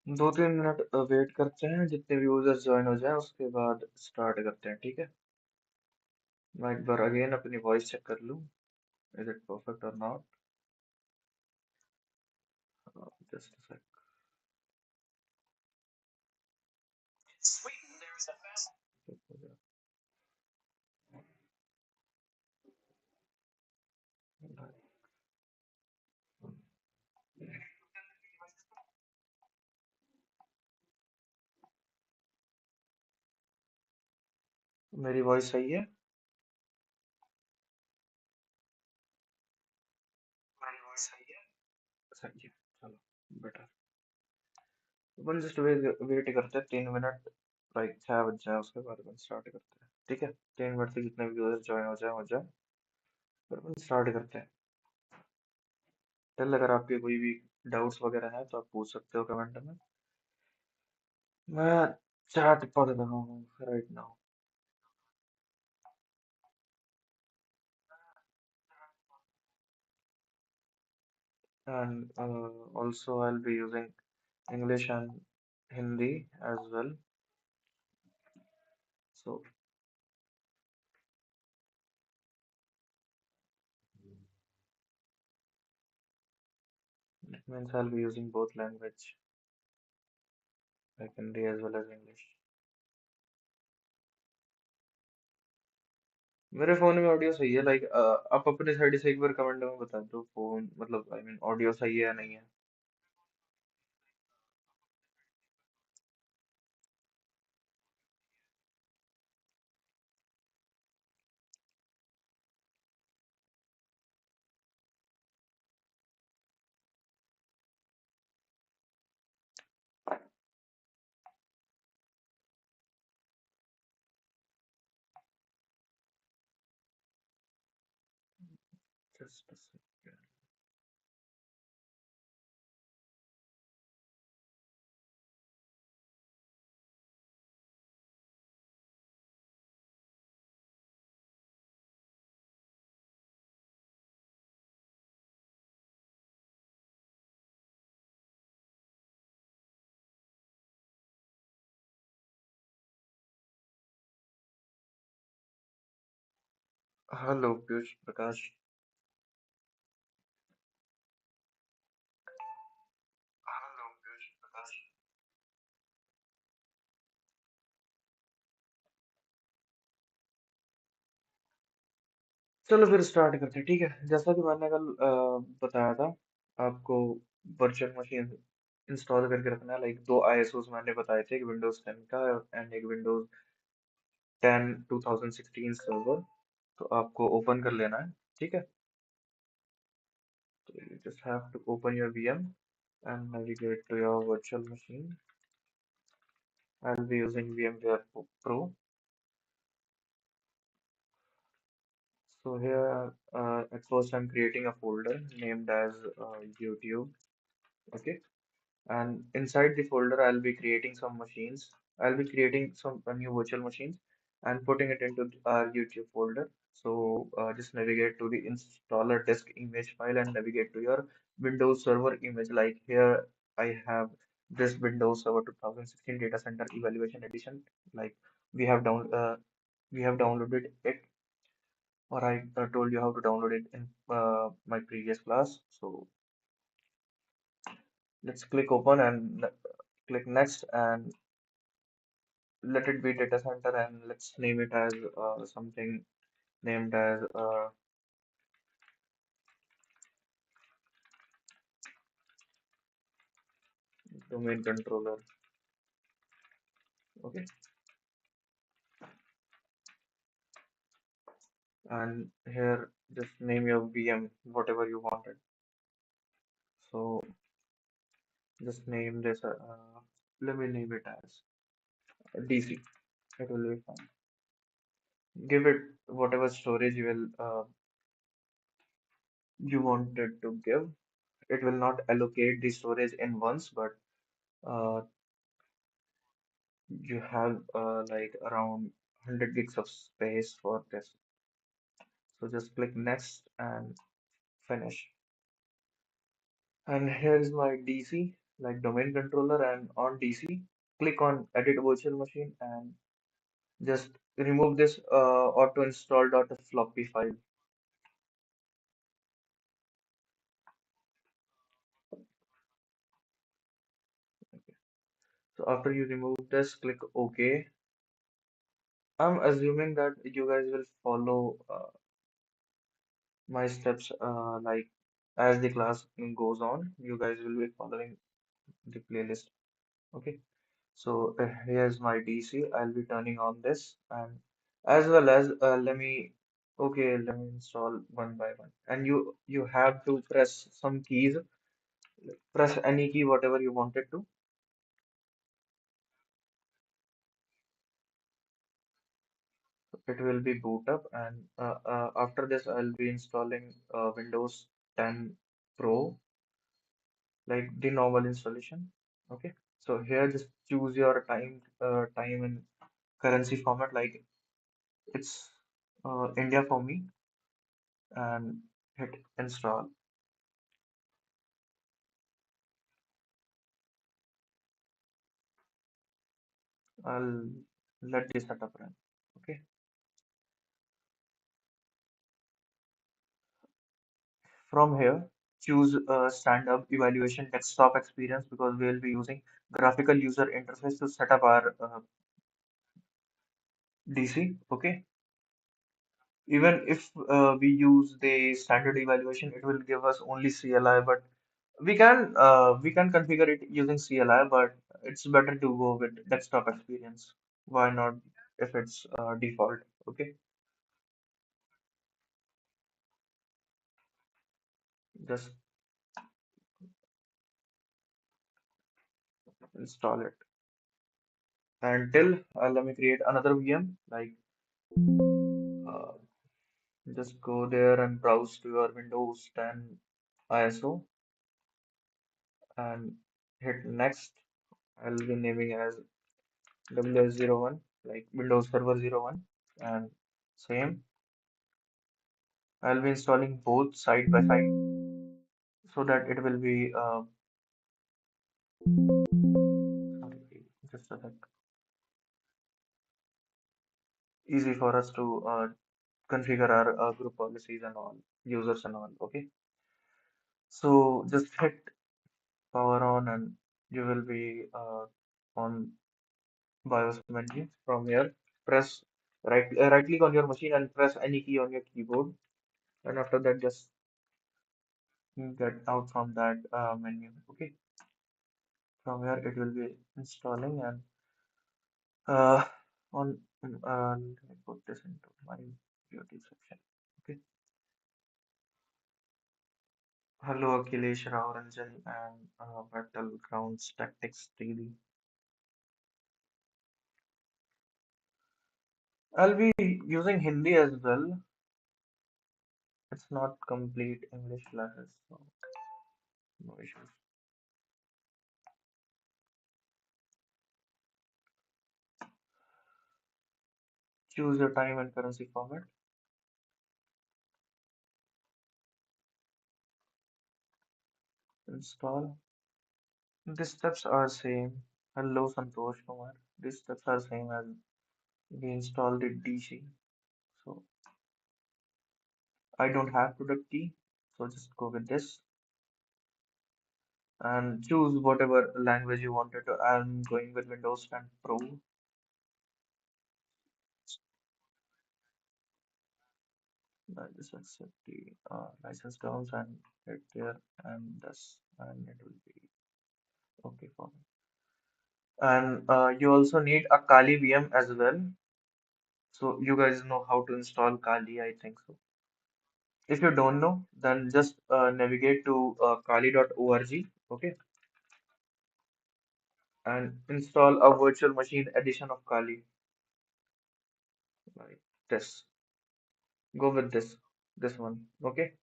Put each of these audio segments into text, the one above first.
2-3 minute wait करते हैं, जितने भी यूजर्स ज्वाइन हो जाएं उसके बाद स्टार्ट करते हैं, ठीक है। मैं एक बार अगेन अपनी वॉइस चेक कर लूँ, इज इट परफेक्ट और नॉट। Just a second. मेरी वॉइस सही है? मेरी वॉइस सही है? सही है, चलो बेटर। अपन जस्ट वेट करते हैं 3 मिनट, लाइक 6 बज जाए उसके बाद अपन स्टार्ट करते हैं, ठीक है। 3 मिनट से जितने भी यूजर ज्वाइन हो जाए फिर अपन स्टार्ट करते हैं। चल, अगर आपके कोई भी डाउट्स वगैरह हैं तो आप पूछ सकते हो कमेंट में। मैं चैट पढ़ रहा हूँ right now. And also I'll be using English and Hindi as well. So it means I'll be using both language, like Hindi as well as English. मेरे फोन में ऑडियो सही है, लाइक आप अपने साइड से एक बार कमेंट में बता दो, फोन मतलब आई मीन ऑडियो सही है या नहीं है। Just a second. Hello Piyush Prakash. Hello Piyush Prakash. चलो फिर स्टार्ट करते हैं, ठीक है। जैसा कि मैंने कल बताया था आपको, वर्चुअल मशीन इंस्टॉल करके रखना है। लाइक दो आईएसओस मैंने बताए थे, एक विंडोज 10 का एंड एक विंडोज 10 2016 सर्वर। तो आपको ओपन कर लेना है, ठीक है। तो you just have to open your VM and navigate to your virtual machine. I'll be using VMware Pro. So here, at first I'm creating a folder named as YouTube. Okay. And inside the folder I'll be creating some machines. I'll be creating some new virtual machines and putting it into our YouTube folder. So just navigate to the installer disk image file and navigate to your Windows Server image. Like here I have this Windows Server 2016 Data Center Evaluation Edition. Like we have we have downloaded it, or I told you how to download it in my previous class. So let's click open and click next and let it be data center, and let's name it as something named as domain controller. Okay, and here just name your VM whatever you wanted. So just name this let me name it as DC. It will be fine. Give it whatever storage you wanted to give. It will not allocate the storage in once, but uh, you have like around 100 gigs of space for this. So just click next and finish. And here is my DC. like domain controller, and on DC, click on edit virtual machine and just remove this auto install dot floppy file. So after you remove this, click OK. I'm assuming that you guys will follow my steps like as the class goes on. You guys will be following the playlist. Okay. So here's my DC. I'll be turning on this and as well as let me install one by one. And you have to press some keys. Press any key, whatever you wanted to. It will be boot up, and after this, I'll be installing Windows 10 Pro, like the normal installation. Okay. So here, just choose your time and currency format, like it's India for me, and hit install. I'll let the setup run. Okay. From here, choose stand-up evaluation desktop experience because we'll be using graphical user interface to set up our DC. Okay. Even if we use the standard evaluation, it will give us only CLI, but we can configure it using CLI, but it's better to go with desktop experience. Why not if it's default? Okay, just install it. Until let me create another VM. Like uh, just go there and browse to your Windows 10 ISO and hit next. I'll be naming as WS01, like Windows Server 01, and same. I'll be installing both side by side so that it will be sorry, just a sec, easy for us to configure our group policies and all, users and all. Okay, so just hit power on and you will be on BIOS menu. From here, press right click on your machine and press any key on your keyboard, and after that just get out from that menu. Okay. From here it will be installing and uh, on let me put this into my beauty section. Okay. Hello Akhilesh Rao Ranjan and Battlegrounds Tactics TV. I'll be using Hindi as well. It's not complete English classes, so no issues. Choose your time and currency format. Install. These steps are same. Hello Santosh Kumar. These steps are same as we installed the DC. So I don't have product key, so just go with this and choose whatever language you wanted to. I'm going with Windows 10 Pro. I just accept the license terms and hit there and this, and it will be okay for me. And you also need a Kali VM as well. So you guys know how to install Kali, I think so. If you don't know, then just navigate to kali.org, okay, and install a virtual machine edition of Kali like this. Go with this one, okay.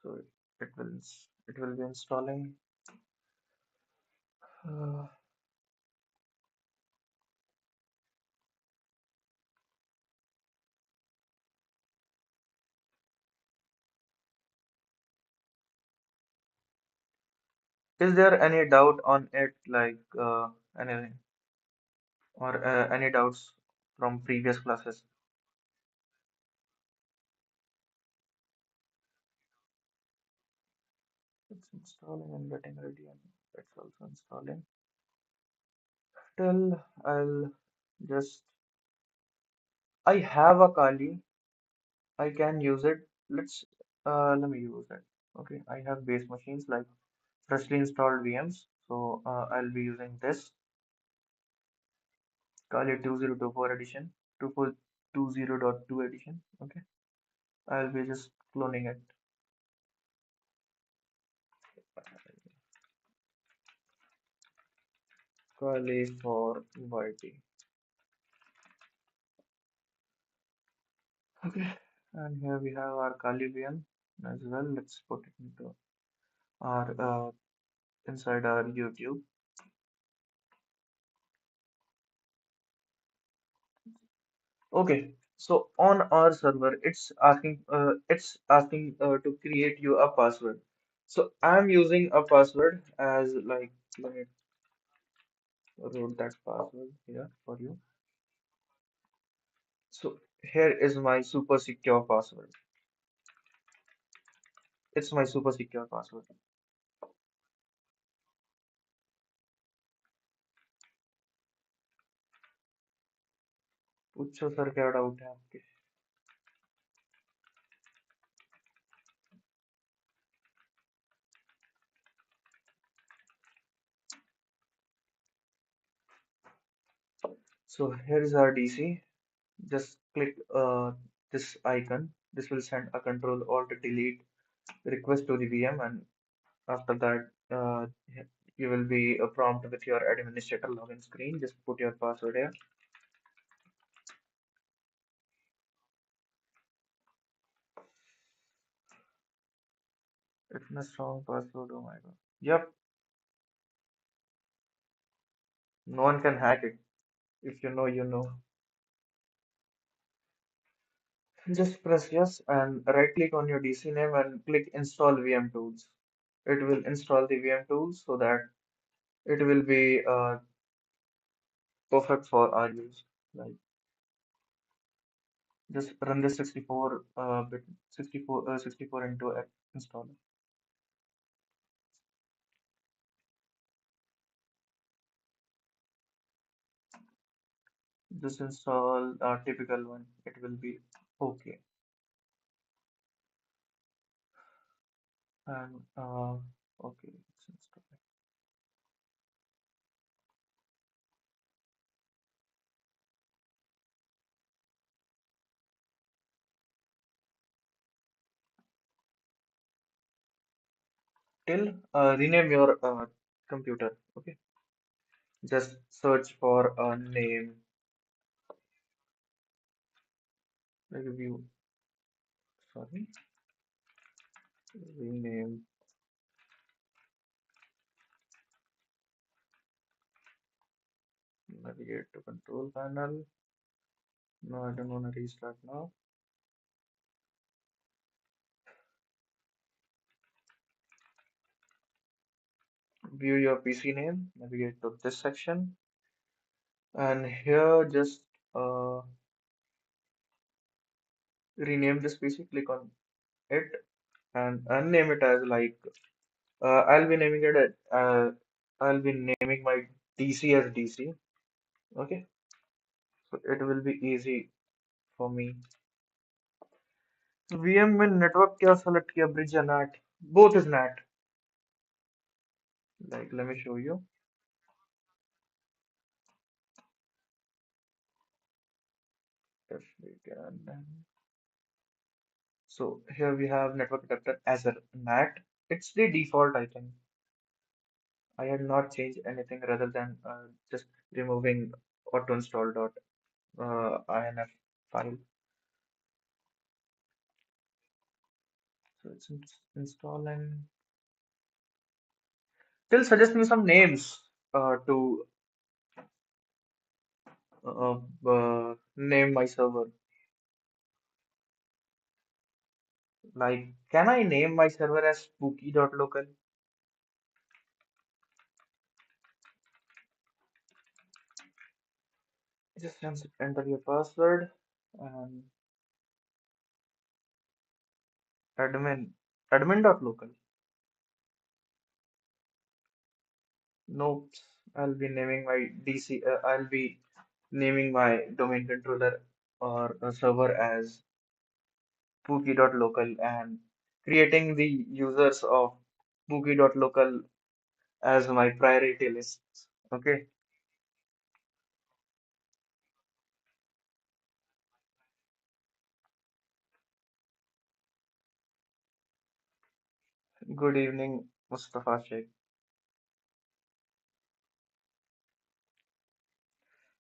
So it will be installing. uh, Is there any doubt on it, like anything, or any doubts from previous classes? It's installing and getting ready, and it's also installing. Till I'll just, I have a Kali, I can use it. Let me use it. Okay, I have base machines like freshly installed VMs, so I'll be using this Kali 2024 edition, 2420.2 edition. Okay, I'll be just cloning it. Kali for YT. Okay, and here we have our Kali VM as well. Let's put it into our inside our YouTube. Okay, so on our server, it's asking to create you a password. So I'm using a password as like, let me wrote that password here for you. So here is my super secure password. It's my super secure password. पूछो sir क्या doubt है आपके? So here is our DC. Just click this icon. This will send a control alt delete request to the VM, and after that, you will be a prompt with your administrator login screen. Just put your password here. It's a strong password. Oh my God. Yep, no one can hack it. If you know, you know. Just press yes and right click on your DC name and click install VM tools. It will install the VM tools so that it will be perfect for our use. Like just run this 64 bit 64 into installer. Just install a typical one. It will be okay. And okay, it's installed. Till rename your computer. Okay, just search for a name. Review. Sorry, rename. Navigate to control panel. No, I don't want to restart now. View your PC name. Navigate to this section, and here just uh, rename this PC. Click on it and name it as like I'll be naming it I'll be naming my DC as DC. Okay, so it will be easy for me. VM में network क्या select किया? Bridge या NAT? Both is NAT. Like let me show you. If we can. So here we have network adapter as a NAT. It's the default, I think. I had not changed anything rather than just removing auto install dot inf file. So it's installing. Still suggest me some names to name my server. Like, can I name my server as spooky.local? Just enter your password and admin admin.local. Nope. I'll be naming my DC. I'll be naming my domain controller or a server as pookie.local and creating the users of pookie.local as my priority lists. Okay. Good evening, Mustafa Sheikh.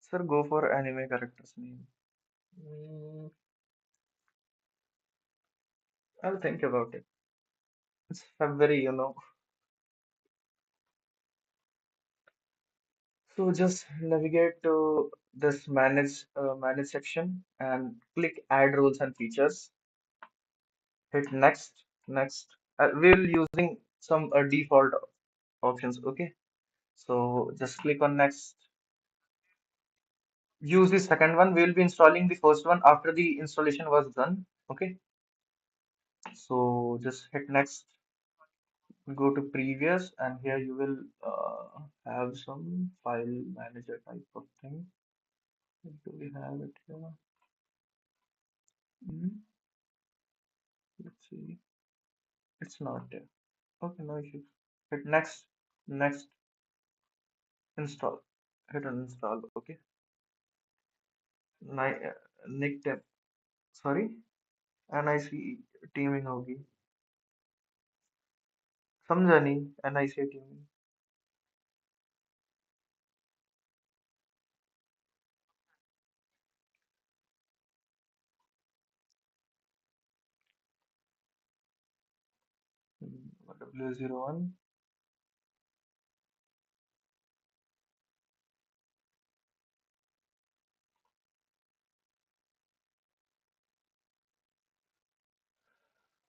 Sir, go for anime character's name. Mm, I'll think about it. It's February. So just navigate to this manage section and click add rules and features. Hit next. We'll using some default options. Okay. So just click on next. Use the second one. We'll be installing the first one after the installation was done. Okay. So just hit next. Go to previous, and here you will have some file manager type of thing. Do we have it here? Hmm, let's see. It's not there. Okay, no issues. Hit next, install. Hit uninstall. Okay. Nick tab. Sorry, NIC teaming होगी. समझा नहीं NIC teaming. W01.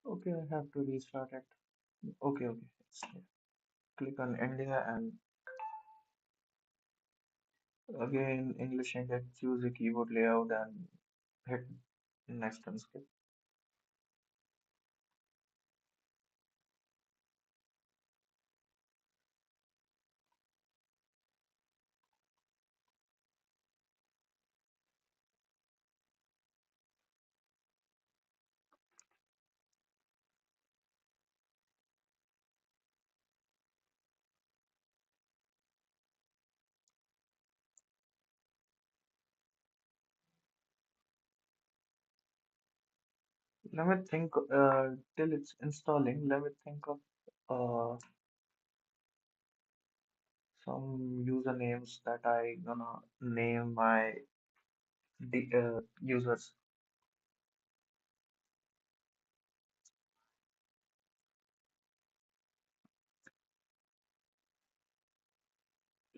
Okay, I have to restart it. Okay. It's there. Click on India and again English and choose a keyboard layout and hit next and skip. Let me think till it's installing. Let me think of some usernames that I gonna name my users.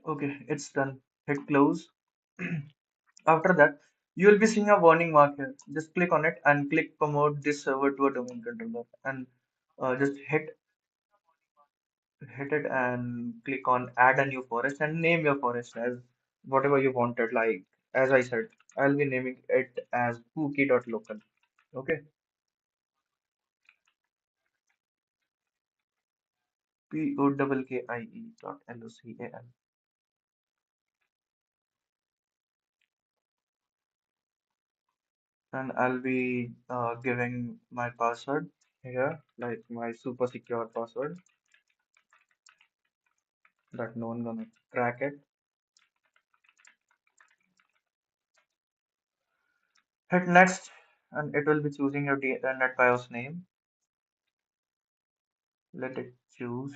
Okay, it's done. Hit close. After that, you will be seeing a warning mark here. Just click on it and click promote this server to a domain controller and just hit it and click on add a new forest and name your forest as whatever you wanted. Like as I said, I'll be naming it as pookie.local. Okay, POKKIE.local. And I'll be giving my password here, like my super secure password that no one gonna crack it. Hit next, and it will be choosing your NetBIOS name. Let it choose.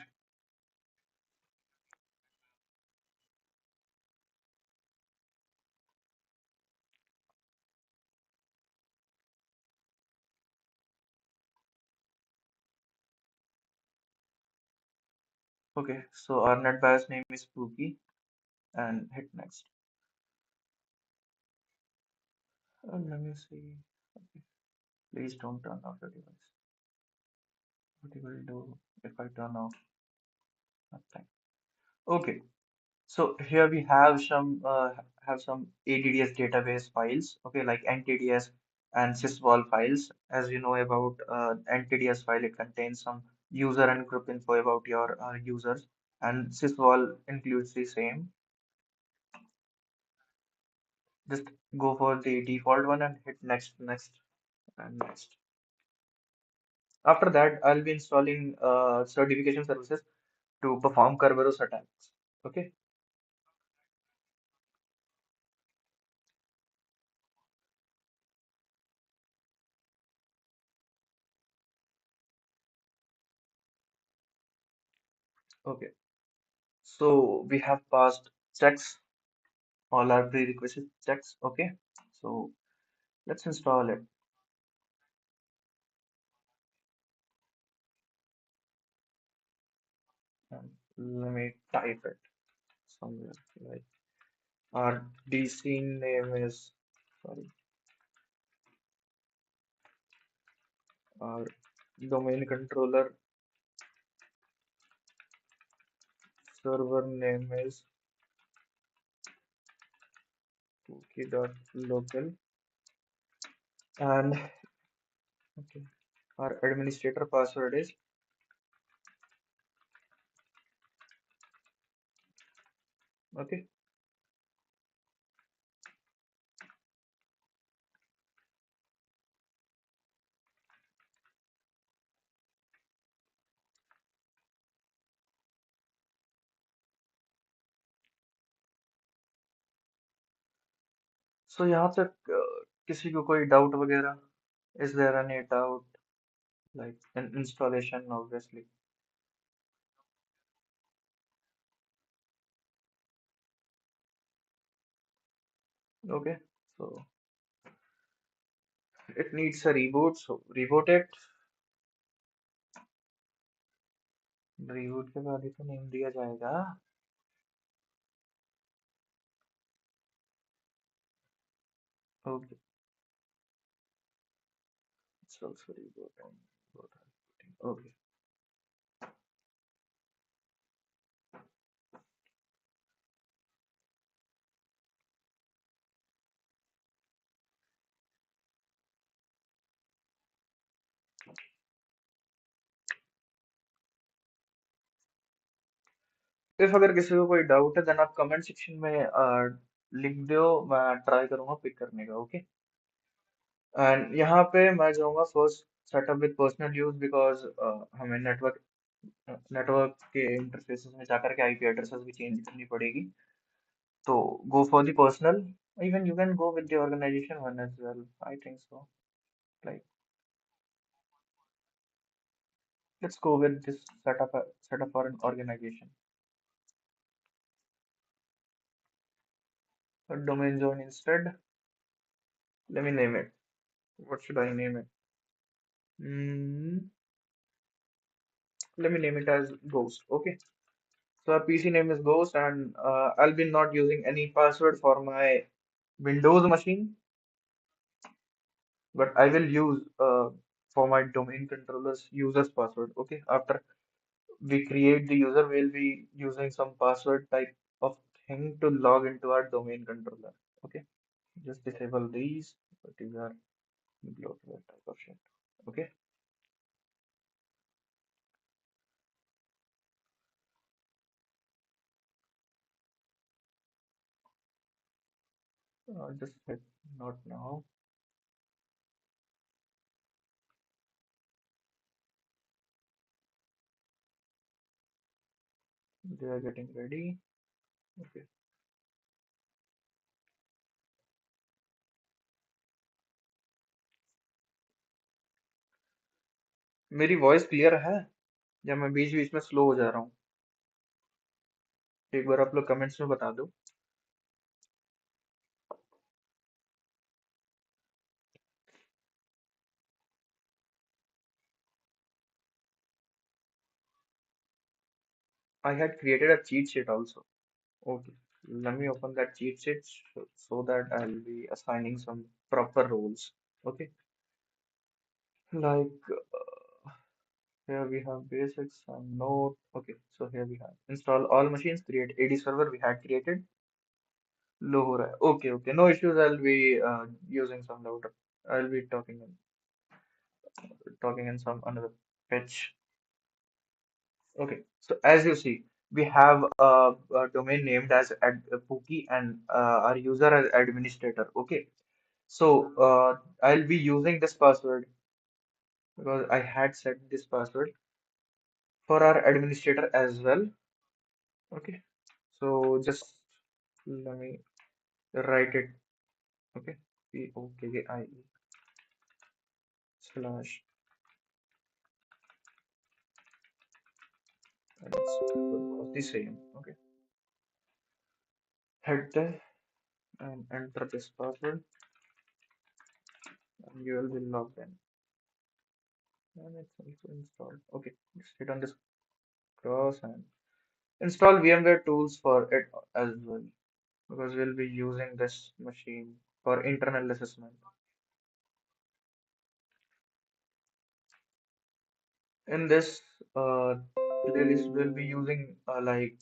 Okay, so our NetBIOS name is Spooky, and hit next. Let me see. Okay, please don't turn off the device. What it will do if I turn off nothing? Okay, So here we have some ADDS database files, okay, like NTDS and sysvol files. As you know about NTDS file, it contains some user and group info about your users, and sysvol includes the same. Just go for the default one and hit next, next, and next. After that, I'll be installing certification services to perform Kerberos attacks. Okay, okay. So we have passed checks, all our prerequisite checks. Okay, so let's install it. And let me type it somewhere. Like our DC name is, sorry, our domain controller server name is cookie.local, and okay, our administrator password is okay. So यहाँ तक किसी को कोई doubt वगैरह? Is there any doubt like in installation obviously? Okay, so it needs a reboot, so reboot it. Reboot के बाद ही तो name दिया जाएगा. Okay, it's also reboot and both are rebooting. Okay. If अगर किसी को कोई डाउट है देन आप कमेंट सेक्शन में लिख दो, मैं ट्राई करूंगा पिक करने का. ओके, एंड यहाँ पे मैं जाऊंगा first setup with personal use because हमें नेटवर्क के इंटरफेसेस में जाकर के आईपी एड्रेसेस भी चेंज करनी पड़ेगी. तो go for the personal. Even you can go with the organization one as well. I think so. Like let's go with this setup for an organization. A domain zone instead. Let me name it. What should I name it? Mm, let me name it as Ghost. Okay. So our PC name is Ghost, and I'll be not using any password for my Windows machine, but I will use for my domain controllers user's password. Okay. After we create the user, we'll be using some password type of thing to log into our domain controller. Okay. Just disable these, but these are bloatware type of shit. Okay. Just hit not now. They are getting ready. Okay. मेरी voice clear है या मैं बीच बीच में slow हो जा रहा हूँ? एक बार आप लोग कमेंट्स में बता दो. I had created a cheat sheet also. Okay. Let me open that cheat sheet so that I'll be assigning some proper roles. Okay. Like Here we have basics and node. Okay, so here we have install all machines, create AD server we had created. Low ho raha hai. Okay, okay, no issues. I'll be using some router. I'll be talking in some another pitch. Okay, so as you see, we have a domain named as Pookie and our user as administrator. Okay, so I'll be using this password because I had set this password for our administrator as well. Okay, so just let me write it. Okay, POKKIE slash and it's was the same. Okay, hit there and enter this password and you will be logged in. And it's also installed. Okay, just hit on this cross and install VMware tools for it as well because we'll be using this machine for internal assessment. In this playlist, we'll be using like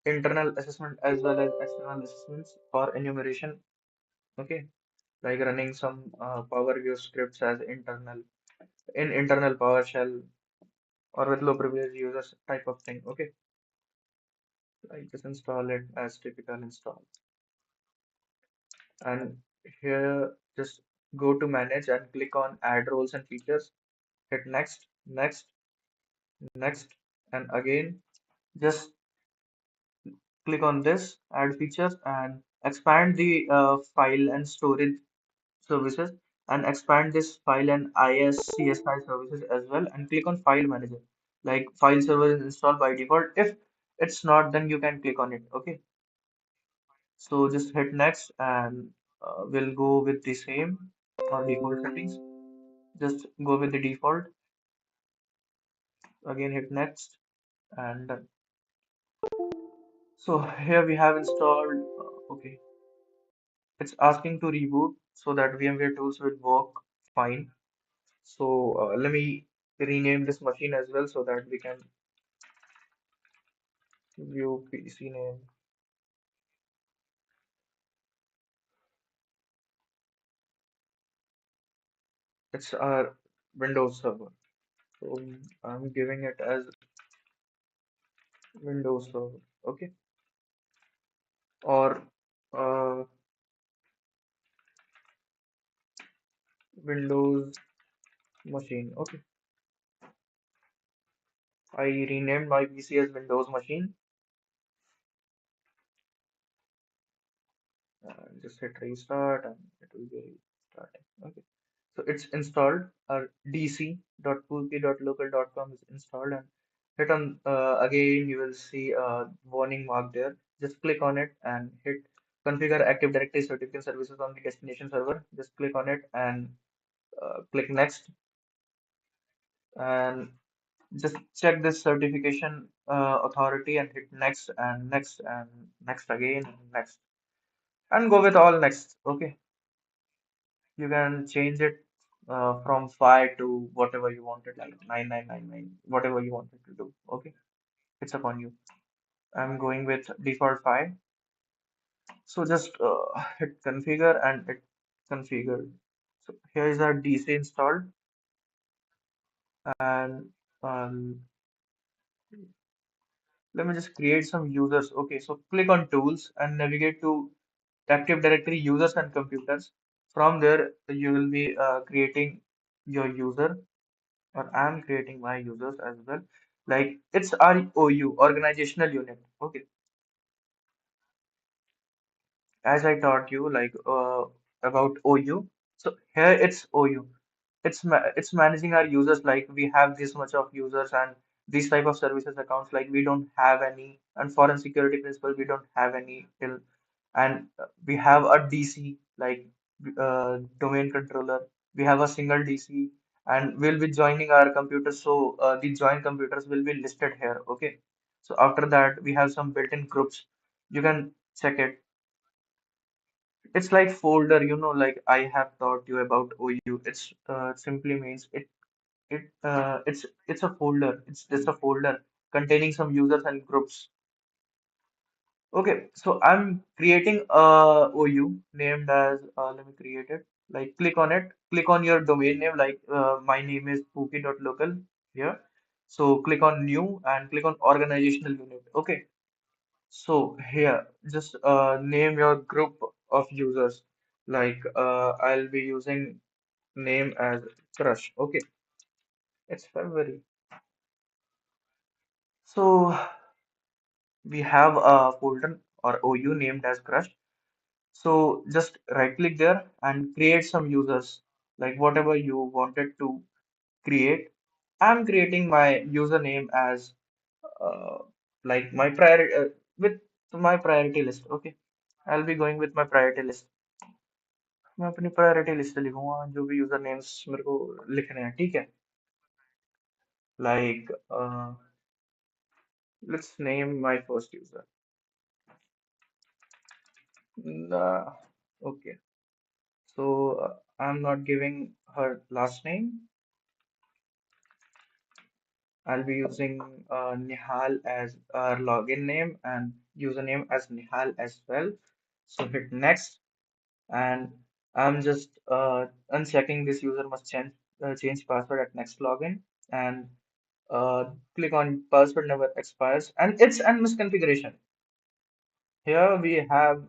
internal assessment as well as external assessments for enumeration. Okay, like running some Power View scripts as internal in internal PowerShell or with low privilege users type of thing. Okay, like just install it as typical install. And here just go to manage and click on add roles and features. Hit next, next, next, and again just click on this add features and expand the file and storage services and expand this file and ISCSI services as well and click on file manager. Like file server is installed by default. If it's not, then you can click on it. Okay. So just hit next and we'll go with the same or default settings. Just go with the default. Again hit next and done. So here we have installed. Okay, it's asking to reboot so that VMware tools will work fine. So let me rename this machine as well so that we can view PC name. It's our Windows server. So I'm giving it as Windows server. Okay, or uh, Windows machine. Okay, I renamed my PC as Windows machine. Just hit restart and it will be restarting. Okay. So it's installed. Our dc.pulki.local.com is installed and hit on again you will see a warning mark there. Just click on it and hit configure Active Directory certificate services on the destination server. Just click on it and click next and just check this certification authority and hit next and next and next again and next and go with all next. Okay. You can change it from 5 to whatever you wanted, like 9999, whatever you wanted to do. Okay, it's upon you. I'm going with default 5. So just hit configure and it configured. So here is our DC installed and um, let me just create some users. Okay, so click on tools and navigate to Active Directory users and computers. From there, you will be creating your user or I'm creating my users as well. Like it's our OU, organizational unit. Okay, as I taught you, like about OU. So here it's OU. It's managing our users. Like we have this much of users and these type of services accounts. Like we don't have any, and foreign security principle we don't have any till, and we have a DC like domain controller. We have a single DC, and we'll be joining our computers. So the joint computers will be listed here. Okay. So after that, we have some built-in groups. You can check it. It's like folder, like I have taught you about OU. It's simply means it. It's a folder. It's just a folder containing some users and groups. Okay, so I'm creating a OU named as let me create it. Like click on it, click on your domain name. Like my name is pookie.local here. So click on new and click on organizational unit. Okay, so here just name your group of users. Like I'll be using name as crush. Okay, it's February. So we have a folder or OU named as crush. So just right click there and create some users like whatever you wanted to create. I'm creating my username as uh, like my priority with my priority list. Okay, I'll be going with my priority list. मैं अपनी priority list लिखूंगा जो भी user names मेरे को लिखने हैं ठीक है like let's name my first user. Okay, so I'm not giving her last name. I'll be using Nihal as our login name and username as Nihal as well. So hit next, and I'm just unchecking this user must change password at next login, and click on password never expires, and it's a misconfiguration. Here we are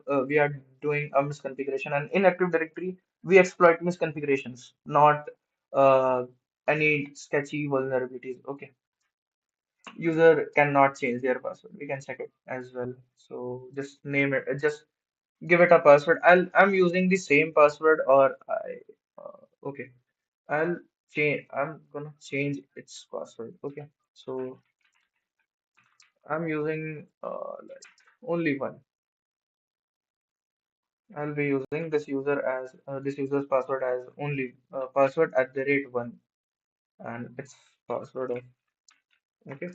doing a misconfiguration, and in Active Directory we exploit misconfigurations, not uh, any sketchy vulnerabilities. Okay. User cannot change their password. We can check it as well. So just name it, just give it a password. I'm using the same password or okay. I'm gonna change its password. Okay. So I'm using like only one. I'll be using this user as this user's password as only password at the rate one and its password of okay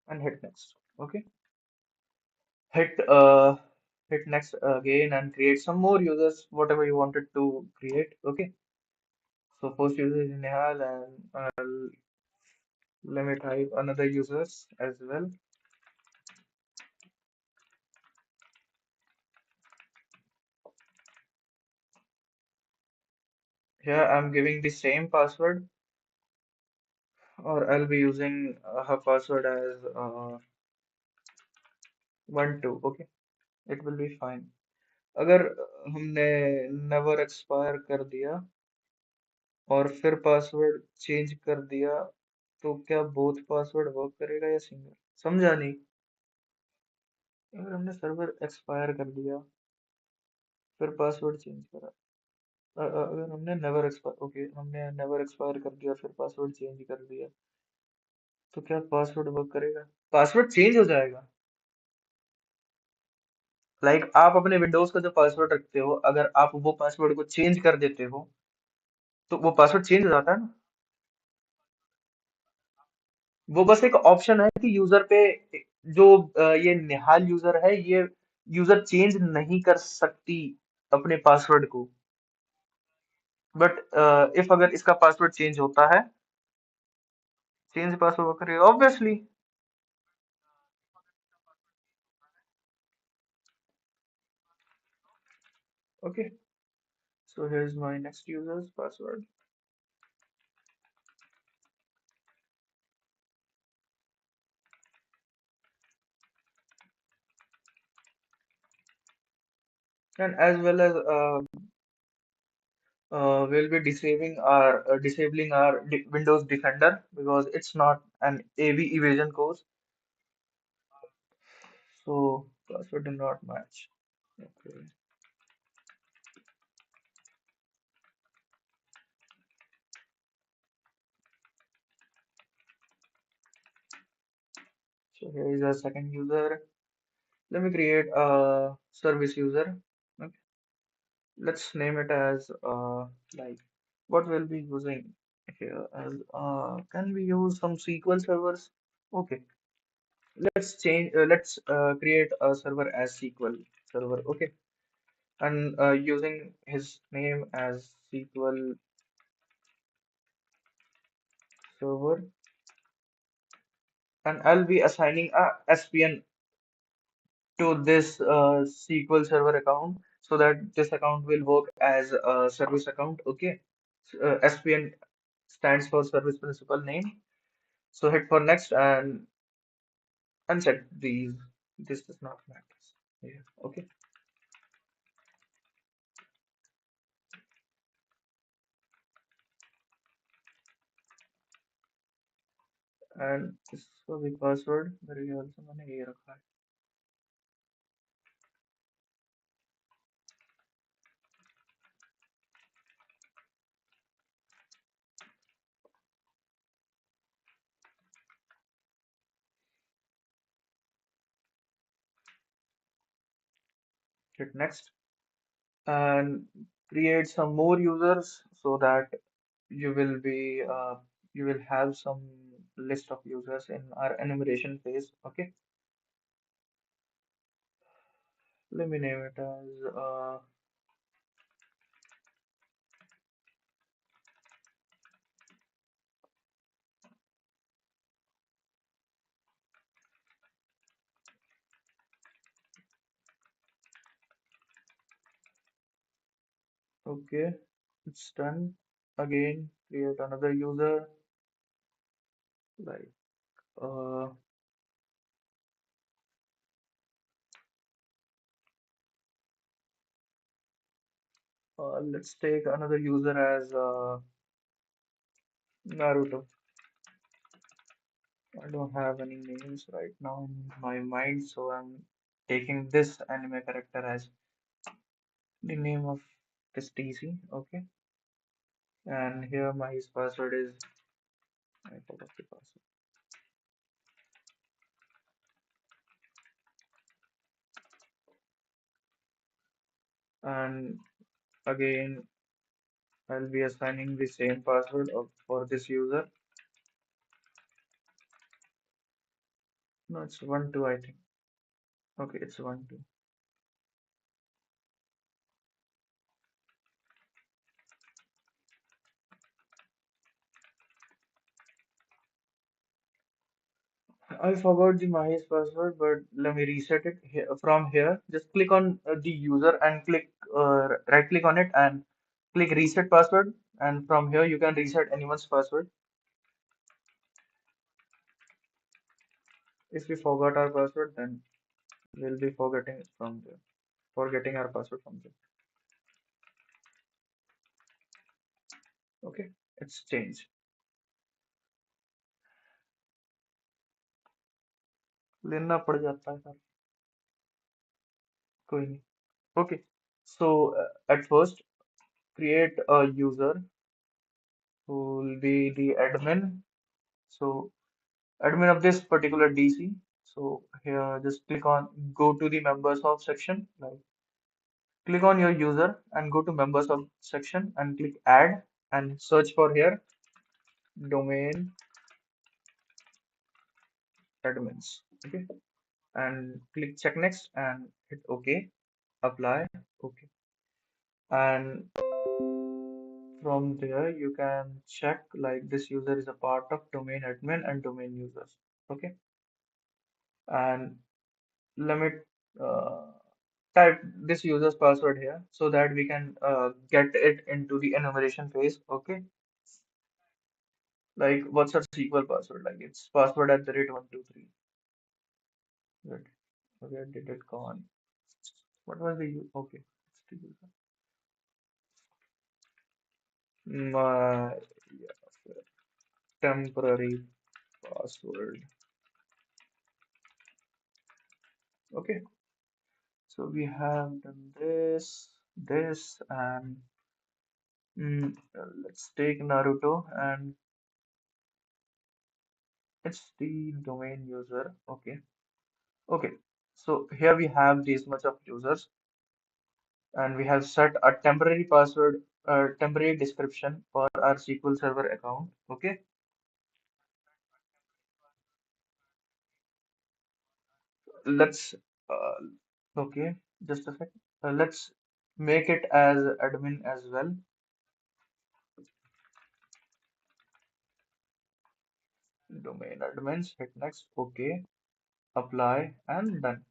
and hit next. Okay. hit uh Hit next again and create some more users whatever you wanted to create. Okay, so first user is Nihal and let me type another users as well. Here I'm giving the same password or I'll be using her password as 12. Okay, it will be fine. अगर हमने never expire कर दिया और फिर password change कर दिया तो क्या बोथ पासवर्ड वर्क करेगा या सिंगल समझा नहीं अगर हमने सर्वर एक्सपायर कर दिया फिर पासवर्ड चेंज करा अगर हमने नेवर एक्सपायर ओके हमने नेवर एक्सपायर कर दिया फिर पासवर्ड चेंज कर दिया तो क्या पासवर्ड वर्क करेगा पासवर्ड चेंज हो जाएगा लाइक आप अपने विंडोज का जो पासवर्ड रखते हो अगर आप वो पासवर्ड को चेंज कर देते हो तो वो पासवर्ड चेंज हो जाता है ना वो बस एक ऑप्शन है कि यूजर पे जो ये निहाल यूजर है ये यूजर चेंज नहीं कर सकती अपने पासवर्ड को बट इफ अगर इसका पासवर्ड चेंज होता है चेंज पासवर्ड करेगा obviously okay so here's my next user's password and as well as we'll be disabling our Windows Defender because it's not an AV evasion course so password do not match okay so here is our second user. Let me create a service user. Okay. Let's name it as like what we'll be using here as can we use some SQL servers? Okay. Let's create a server as SQL server. Okay, and using his name as SQL server, and I'll be assigning a SPN to this SQL Server account so that this account will work as a service account. Okay, SPN stands for Service Principal Name. So hit for next and uncheck these. This does not matter. Yeah. Okay, and this was the password. मेरे ख्याल से मैंने ये रखा है. Hit next and create some more users so that you will be you will have some list of users in our enumeration phase. Okay, let me name it as okay, it's done. Again, create another user like uh, let's take another user as Naruto. I don't have any names right now in my mind, so I'm taking this anime character as the name of this DC. Okay, and here my password is I forgot the password. And again, I'll be assigning the same password for this user. No, it's 1 2 I think. Okay, it's 1 2. I forgot the Mahesh password, but let me reset it here, from here. Just click on the user and click right click on it and click reset password. And from here you can reset anyone's password. If we forgot our password, then we'll be forgetting it from there. Forgetting our password from there. Okay, it's changed. लेना पड़ जाता है sir. कोई नहीं. Okay, so at first create a user who will be the admin. So admin of this particular DC. So here just click on go to the members of section. Like click on your user and go to members of section and click add and search for here domain admins. Okay, and click check next and hit OK, apply. Okay, and from there you can check like this user is a part of domain admin and domain users. Okay, and let me uh, type this user's password here so that we can get it into the enumeration phase. Okay, like what's our SQL password? Like it's password at the rate 123. Good. Where did it go on? What was the okay? It's the user. My yeah, temporary password. Okay, so we have done this, and let's take Naruto, and it's the domain user. Okay. Okay, so here we have this much of users, and we have set a temporary password, temporary description for our SQL Server account. Okay, let's uh, okay, just a sec. Let's make it as admin as well. Domain admins, hit next, okay, apply, and done.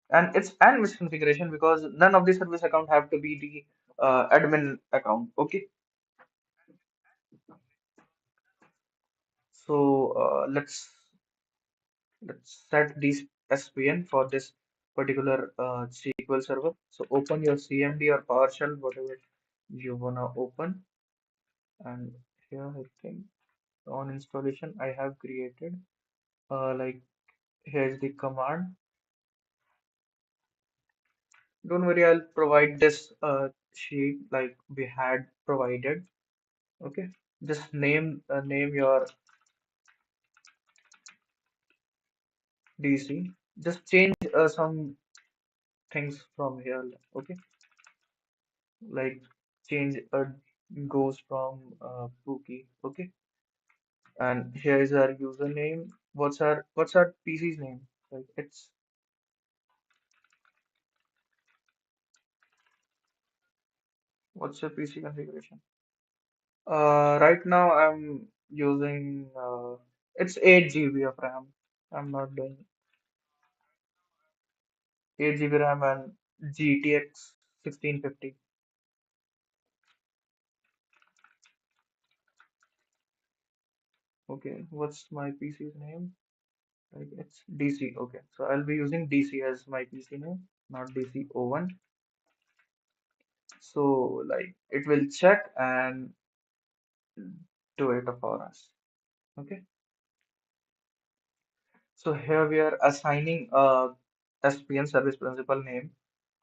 And it's and misconfiguration because none of the service account have to be the admin account. Okay, so let's set these SPN for this particular SQL server. So open your CMD or PowerShell, whatever you wanna open, and here I think on installation I have created like here's the command. Don't worry, I'll provide this sheet like we had provided. Okay, just name your DC. Just change some things from here. Okay, like change goes from Pookie. Okay, and here is our username. What's our PC's name? Like it's what's your PC configuration? Right now I'm using it's 8 GB of RAM. I'm not doing 8 GB RAM and GTX 1650. Okay, what's my PC's name? Like it's DC. Okay, so I'll be using DC as my PC name, not DC01. So like it will check and do it for us. Okay, so here we are assigning a SPN service principal name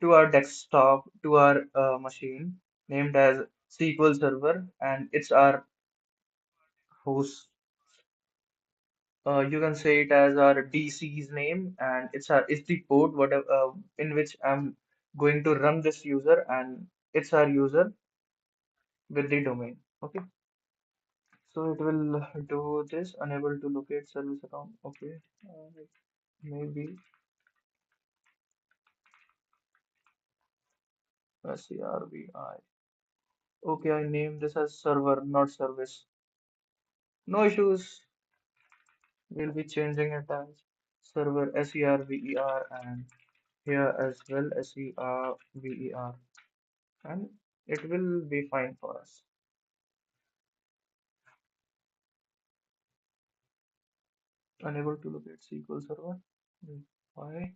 to our desktop, to our machine named as SQL Server, and it's our host. You can say it as our DC's name, and it's the port whatever in which I'm going to run this user, and it's our user with the domain. Okay, so it will do this. Unable to locate service account. Okay, maybe SERVI. Okay, I named this as server, not service. No issues. We'll be changing it as server SERVER and here as well SERVER, and it will be fine for us. Unable to locate SQL Server. Why?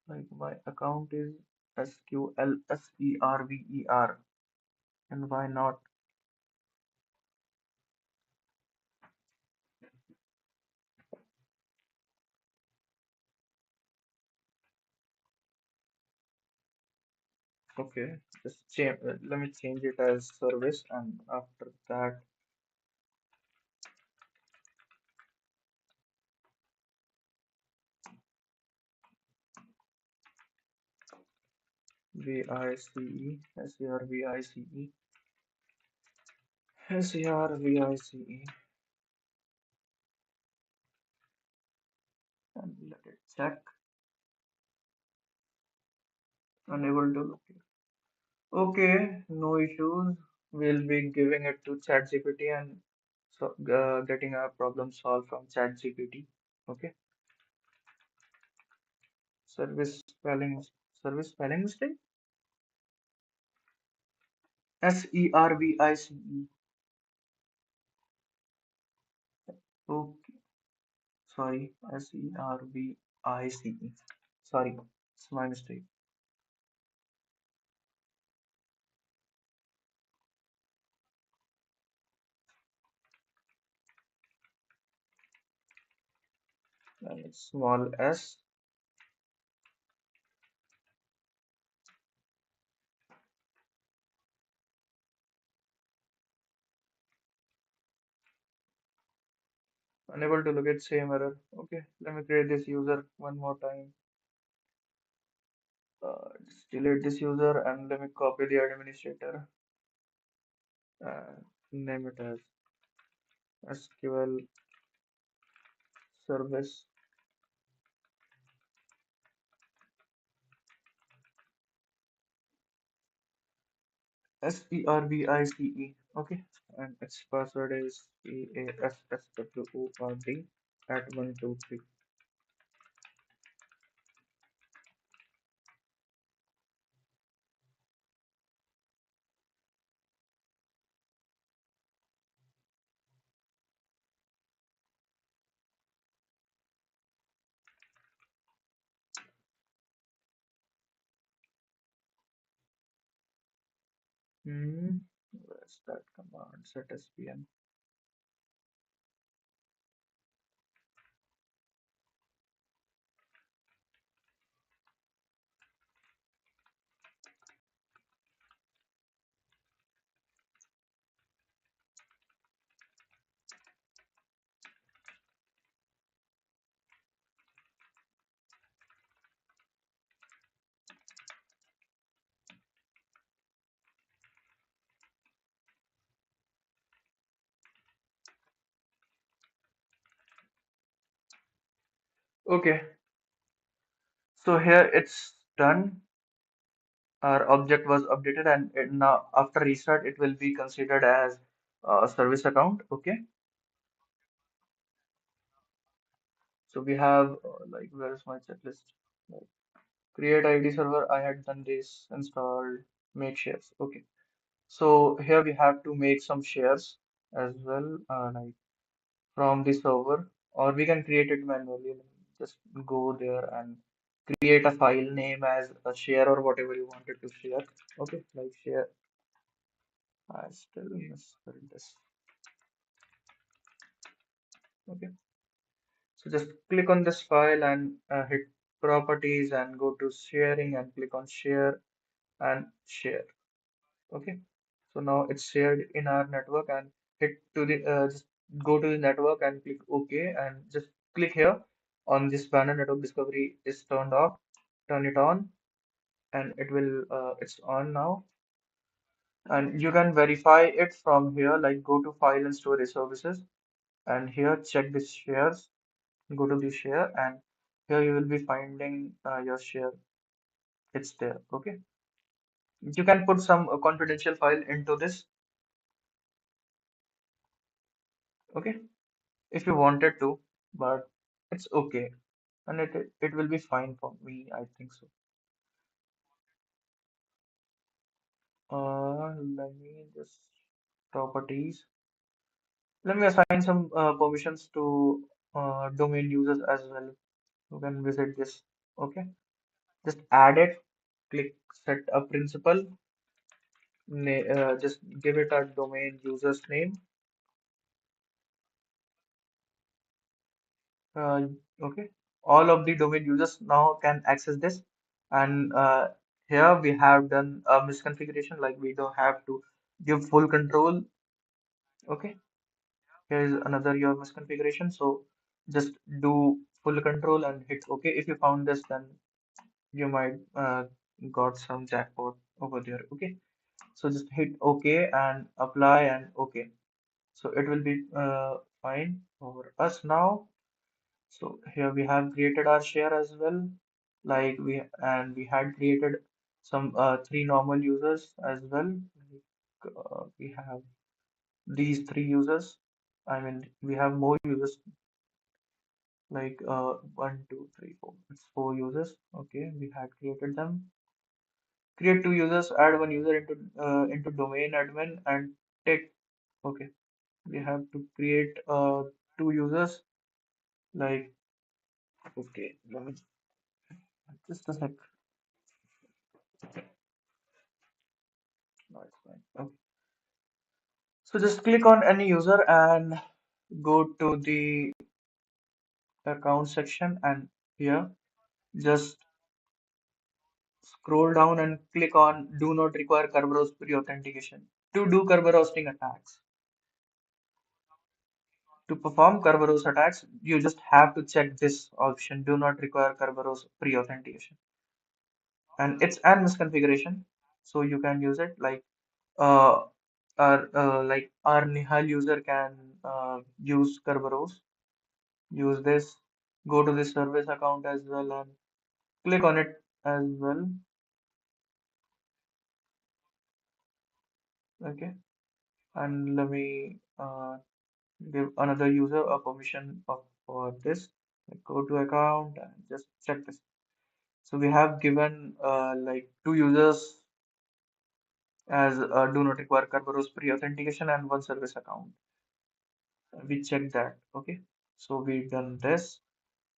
Like my account is SQLSERVER, and why not? Okay, just change. Let me change it as service, and after that, VICE, SERVICE, SERVICE, and let it check. Unable to locate. Okay, no issues. We'll be giving it to ChatGPT and so getting our problem solved from ChatGPT. Okay. Service spelling mistake. SERVICE. Okay. Sorry. SERVICE. Sorry. It's my mistake. And it's small s. Unable to locate same error. Okay. Let me create this user one more time. Just delete this user and let me copy the administrator and name it as SQL service SERVICE. Okay, and its password is PASSWORD at 123. Where's that command? Set SPM. Okay, so here it's done. Our object was updated, and now after restart, it will be considered as a service account. Okay, so we have like where is my checklist? Like, create ID server. I had done this. Installed. Make shares. Okay. So here we have to make some shares as well, like from the server, or we can create it manually. Just go there and create a file name as a share or whatever you wanted to share. Okay, like share. I still misspelled this. Okay, so just click on this file and hit properties and go to sharing and click on share and share. Okay, so now it's shared in our network and hit to the just go to the network and click OK and just click here on this banner. Network discovery is turned off. Turn it on and it will it's on now, and you can verify it from here. Like go to file and storage services and here check the shares. Go to the share and here you will be finding your share. It's there. Okay, you can put some confidential file into this. Okay, if you wanted to, but it's okay, and it will be fine for me, I think so. Let me just properties. Let me assign some permissions to domain users as well. You can visit this. Okay, just add it. Click set a principal. Just give it a domain user's name. Uh, okay, all of the domain users now can access this, and here we have done a misconfiguration. Like we don't have to give full control. Okay, here is another your misconfiguration. So just do full control and hit OK. If you found this, then you might got some jackpot over there. Okay, so just hit OK and apply and OK. So it will be fine for us now. So here we have created our share as well. Like we had created some three normal users as well. We have these three users. I mean, we have more users like one, two, three, four. It's four users. Okay, we had created them. Create two users. Add one user into domain admin and take. Okay, we have to create two users. Like okay, let me just a sec. No, it's fine. Okay. So just click on any user and go to the account section and here just scroll down and click on do not require Kerberos pre-authentication. To do Kerberosing attacks. To perform Kerberos attacks, you just have to check this option do not require Kerberos pre-authentication. And it's an misconfiguration. So you can use it like uh our Nihal user can use Kerberos, use this, go to this service account as well and click on it as well. Okay, and let me give another user a permission of for this. Like, go to account and just check this. So we have given like two users as do not require Kerberos pre-authentication and one service account. We check that. Okay, so we done this.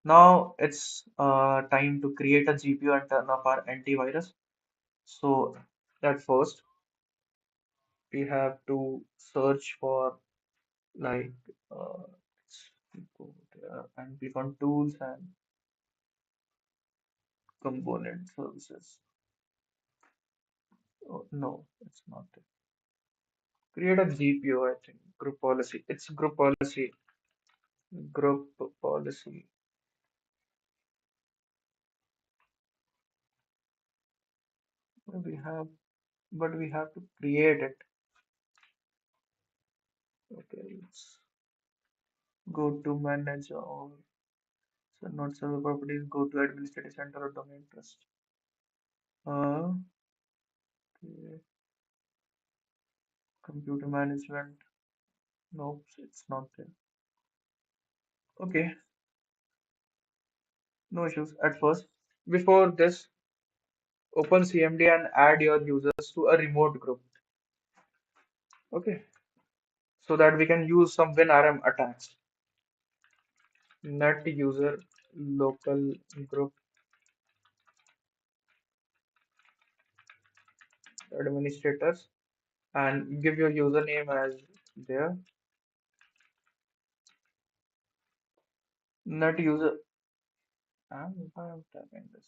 Now it's time to create a GPU and turn off our antivirus. So at first we have to search for like let's go there and click on tools and component services. Oh, no, it's not it. Create a GPU, I think. Group policy. It's group policy. Group policy. We have, but we have to create it. Okay, let's go to manage or so not server properties. Go to administrative center or domain trust. Uh, okay, computer management. Nope, it's not there. Okay, no issues at first. Before this, open CMD and add your users to a remote group. Okay, so that we can use some WinRM attacks. Net user local group administrators and give your username as there. Net user. And I am typing this.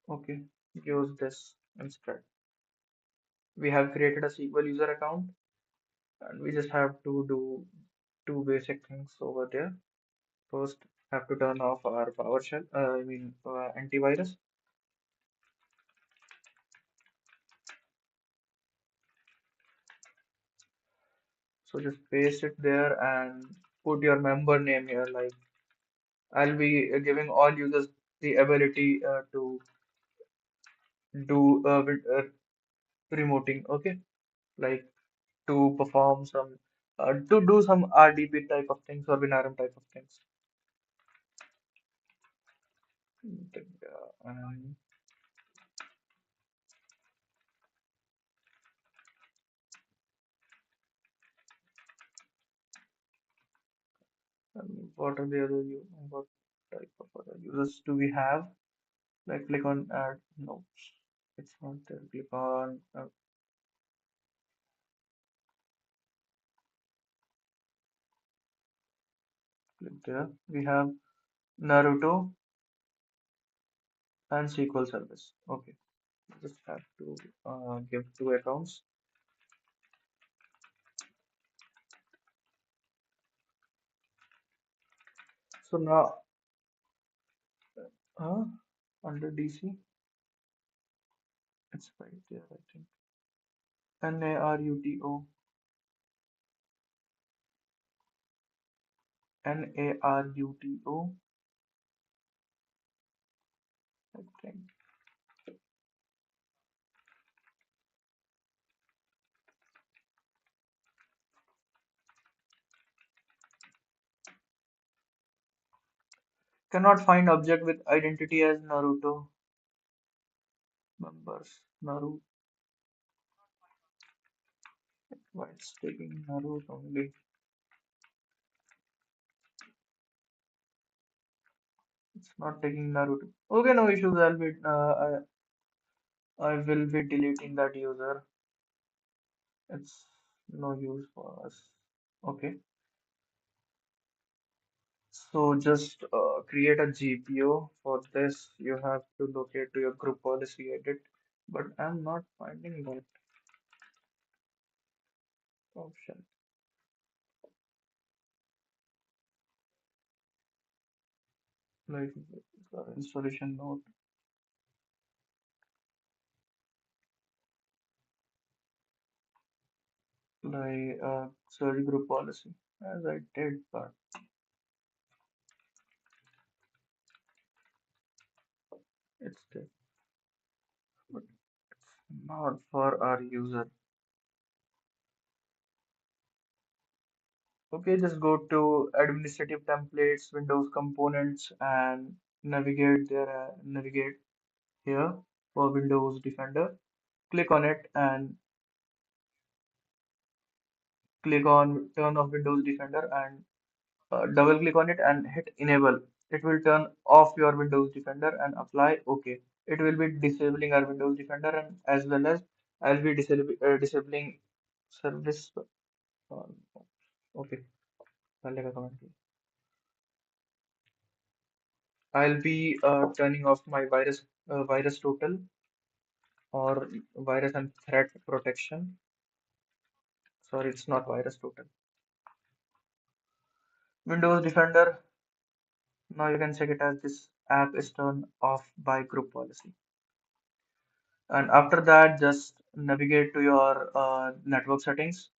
Okay, use this instead. We have created a SQL user account and we just have to do two basic things over there. First, have to turn off our PowerShell, antivirus. So just paste it there and put your member name here. Like I'll be giving all users the ability to do remoting. Okay, like to perform some to do some RDP type of things or binarium type of things. And what are the other what type of other users do we have? Like click on add. No, it's not there. Click on click there. We have Naruto and SQL service. Okay, just have to give two accounts. So now uh, under DC, it's right there, I think. Naruto, Naruto, I think. Cannot find object with identity as Naruto members. Naruto, why it's taking Naruto only? It's not taking Naruto. Okay, no issues. I will be deleting that user. It's no use for us. Okay. So just create a GPO. For this, you have to locate to your group policy edit. But I'm not finding that option. Like installation note. like search group policy as I did, but it's there, but not for our user. Okay, just go to administrative templates, Windows components, and navigate there. Navigate here for Windows Defender. Click on it and click on turn off Windows Defender and double click on it and hit enable. It will turn off your Windows Defender and apply OK. It will be disabling our Windows Defender and as well as I'll be disabling service. Uh, okay, डालने का comment किया. I'll be turning off my virus total or virus and threat protection. Sorry, it's not virus total. Windows Defender. Now you can check it as this app is turned off by group policy. And after that, just navigate to your network settings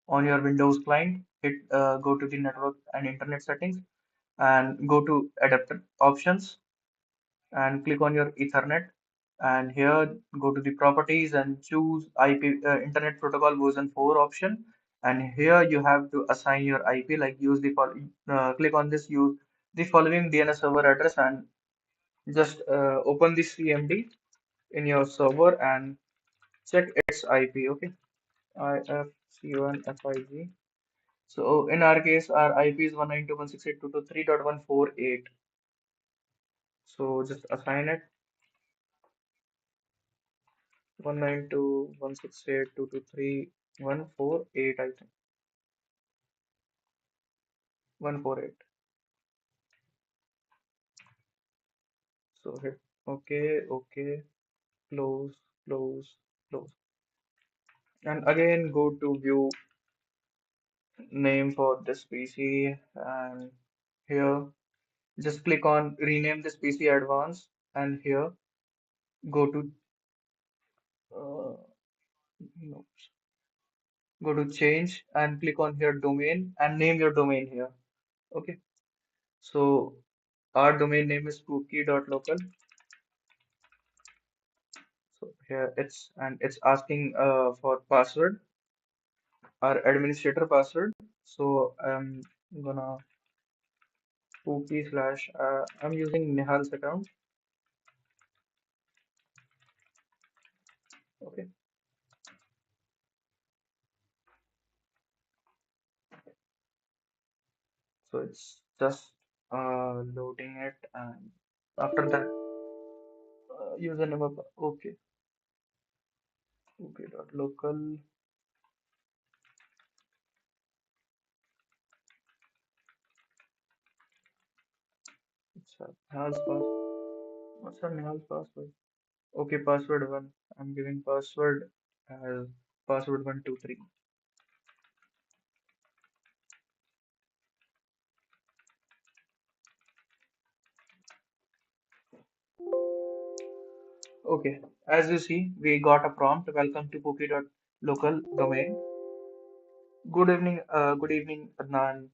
on your Windows client. Hit go to the network and internet settings and go to adapter options and click on your Ethernet. And here go to the properties and choose IP Internet Protocol version 4 option. And here you have to assign your IP like use the following. Click on this use the following DNS server address and just open the CMD in your server and check its IP. Okay, IFC1FIG. So in our case, our IP is 192.168.223.148. So just assign it 192.168.223.148. I think 148. So hit OK, OK, close, close, close, and again go to view name for this PC and here just click on rename this PC advanced and here go to uh, no, go to change and click on here domain and name your domain here. Okay, so our domain name is spooky.local. So here it's asking for password, our administrator password. So I'm gonna spooky slash I'm using Nihal's account. Okay, so it's just loading it and after that username of okay, spooky.local. It's Nihal's password. What's our Nihal's password? Okay, password one. I'm giving password as password 123. Okay, as you see, we got a prompt. Welcome to Pookie.local domain. Good evening, Adnan.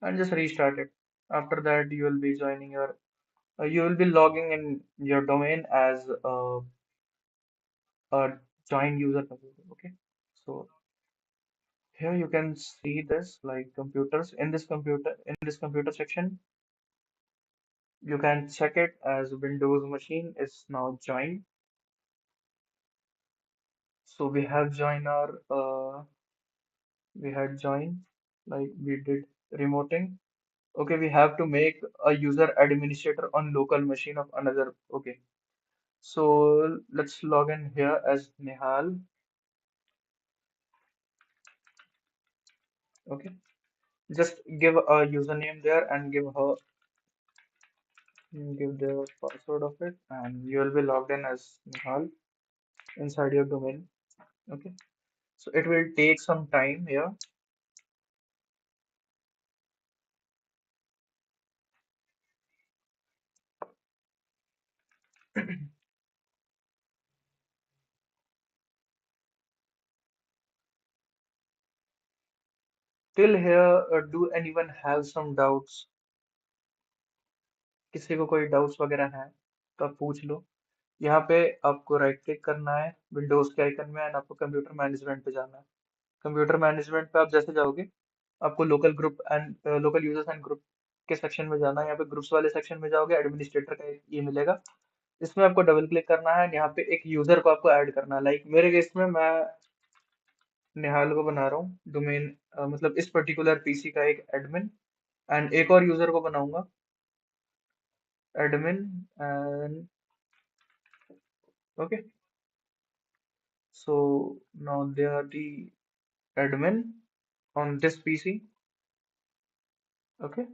And just restart it. After that, you will be joining your, you will be logging in your domain as a join user computer. Okay, so here you can see this like computers in this computer section. You can check it as Windows machine is now joined. So we had joined like we did remoting. Okay, we have to make a user administrator on local machine of another. Okay, so let's log in here as Nihal. Okay, just give a username there and give the password of it, and you will be logged in as Nihal inside your domain. Okay, so it will take some time here. Till here, do anyone have some doubts? किसी को कोई doubts वगैरह है तो आप पूछ लो। यहाँ पे आपको राइट क्लिक करना है विंडोज के आइकन में एंड आपको कंप्यूटर मैनेजमेंट पे जाना है। कंप्यूटर मैनेजमेंट पे आप जैसे जाओगे आपको local group and local users and group के सेक्शन में जाना है। यहाँ पे ग्रुप्स वाले सेक्शन में जाओगे एडमिनिस्ट्रेटर का एक ये मिलेगा। इसमें आपको डबल क्लिक करना है। यहाँ पे एक यूजर को आपको ऐड करना है। लाइक मेरे केस में मैं निहाल को बना रहा हूँ डोमेन, मतलब इस पर्टिकुलर पीसी का एक एडमिन एंड एक और यूजर को बनाऊंगा admin and okay. So now they are the admin on this PC. Okay,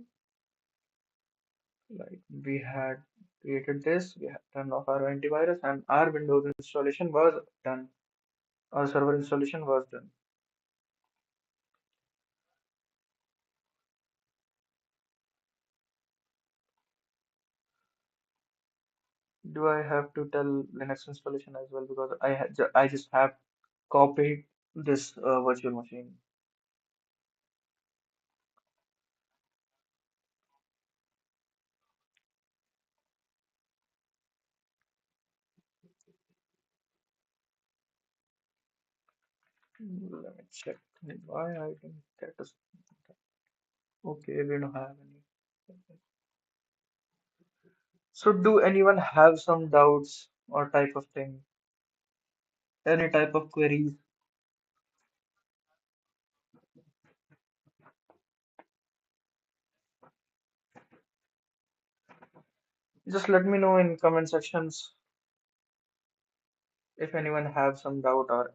like we had created this, we had turned off our antivirus, and our Windows installation was done. Our server installation was done. Do I have to tell Linux installation as well because I just have copied this virtual machine. Let me check why I didn't get this. Okay, we don't have any. So do anyone have some doubts or type of thing? Any type of queries? Just let me know in comment sections if anyone have some doubt or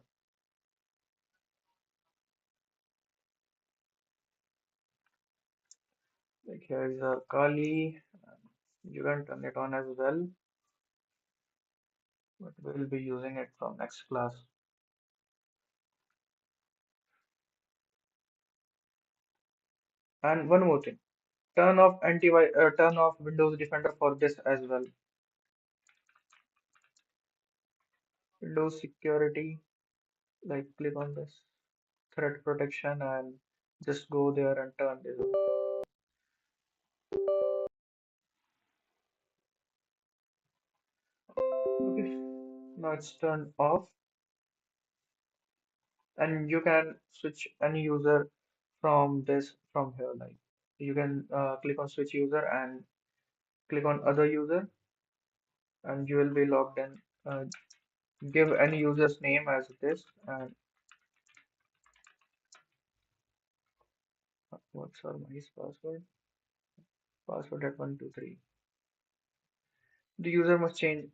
like here is a Kali. You can turn it on as well, but we'll be using it from next class. And one more thing, turn off Windows Defender for this as well. Windows Security, like click on this threat protection and just go there and turn this on. Okay, now it's turned off, and you can switch any user from this from here. Like you can click on switch user and click on other user and you will be logged in. Give any user's name as this and what's our nice password? Password at 123. The user must change.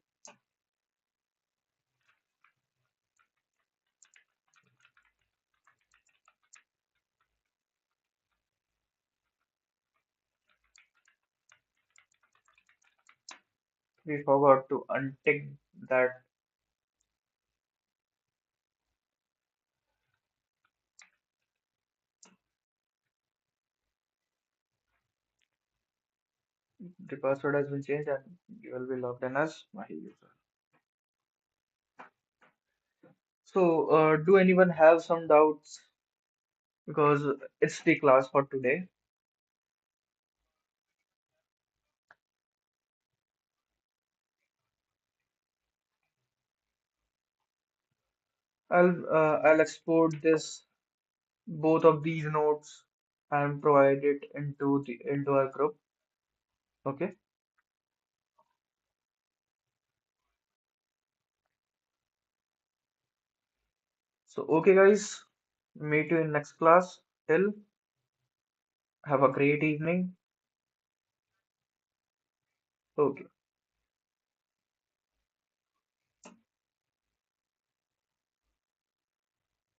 We forgot to untick that. The password has been changed and you will be logged in as my user. So, do anyone have some doubts? Because it's the class for today. I'll export this both of these nodes and provide it into our group. Okay. So okay guys, meet you in next class. Till have a great evening. Okay.